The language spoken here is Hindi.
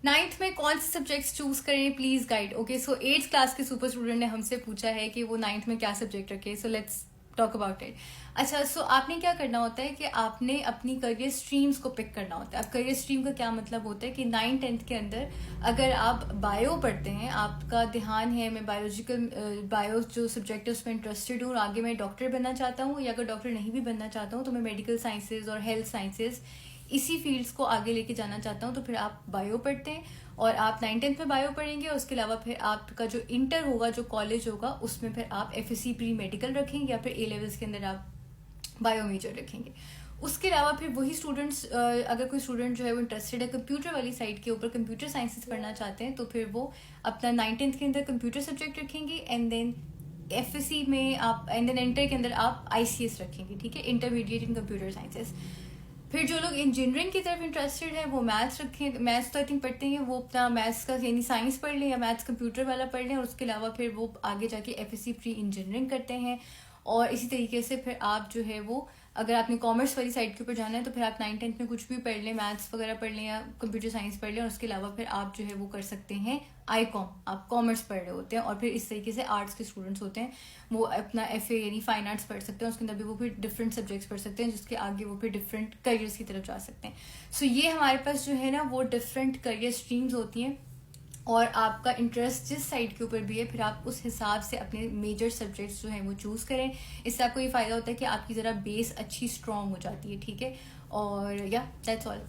नाइन्थ में कौन से सब्जेक्ट्स चूज करें, please guide. Okay, so 8th class के सुपर स्टूडेंट ने हमसे पूछा है कि वो नाइन्थ में क्या सब्जेक्ट रखे, so let's talk about it. अच्छा, सो आपने क्या करना होता है कि आपने अपनी करियर स्ट्रीम्स को पिक करना होता है। अब करियर स्ट्रीम का क्या मतलब होता है कि 9th-10th के अंदर अगर आप बायो पढ़ते हैं, आपका ध्यान है मैं बायो जो सब्जेक्ट है उसमें इंटरेस्टेड हूँ और आगे मैं डॉक्टर बनना चाहता हूँ, या अगर डॉक्टर नहीं भी बनना चाहता हूँ तो मैं मेडिकल साइंसेज और हेल्थ साइंसेज इसी फील्ड्स को आगे लेके जाना चाहता हूँ, तो फिर आप बायो पढ़ते हैं और आप 9th-10th में बायो पढ़ेंगे। और उसके अलावा फिर आपका जो इंटर होगा, जो कॉलेज होगा, उसमें फिर आप FSC प्री मेडिकल रखेंगे या फिर A-levels के अंदर आप बायो मेजर रखेंगे। उसके अलावा फिर वही स्टूडेंट्स, अगर कोई स्टूडेंट जो है वो इंटरेस्टेड है कंप्यूटर वाली साइड के ऊपर, कंप्यूटर साइंसेस पढ़ना चाहते हैं, तो फिर वो अपना 9th-10th के अंदर कंप्यूटर सब्जेक्ट रखेंगे एंड देन FSC में आप एंड देन इंटर के अंदर आप ICS रखेंगे, ठीक है, इंटरमीडिएट इन कंप्यूटर साइंसेस। फिर जो लोग इंजीनियरिंग की तरफ इंटरेस्टेड है वो मैथ्स रखें, मैथ्स तो आई थिंक पढ़ते हैं, वो अपना मैथ्स का यानी साइंस पढ़ लें या मैथ्स कंप्यूटर वाला पढ़ लें, और उसके अलावा फिर वो आगे जाके FSC प्री इंजीनियरिंग करते हैं। और इसी तरीके से फिर आप जो है वो, अगर आपने कॉमर्स वाली साइड के ऊपर जाना है तो फिर आप 9th-10th में कुछ भी पढ़ लें, मैथ्स वगैरह पढ़ लें या कंप्यूटर साइंस पढ़ लें, और उसके अलावा फिर आप जो है वो कर सकते हैं ICOM, आप कॉमर्स पढ़ रहे होते हैं। और फिर इस तरीके से आर्ट्स के स्टूडेंट्स होते हैं वो अपना FA यानी फाइन आर्ट्स पढ़ सकते हैं, उसके अंदर भी वो फिर डिफरेंट सब्जेक्ट्स पढ़ सकते हैं जिसके आगे वो फिर डिफरेंट करियर्स की तरफ जा सकते हैं। सो ये हमारे पास जो है ना वो डिफरेंट करियर स्ट्रीम्स होती हैं, और आपका इंटरेस्ट जिस साइड के ऊपर भी है फिर आप उस हिसाब से अपने मेजर सब्जेक्ट्स जो हैं वो चूज़ करें। इससे आपको ये फ़ायदा होता है कि आपकी ज़रा बेस अच्छी स्ट्रॉन्ग हो जाती है, ठीक है। और या दैट्स ऑल।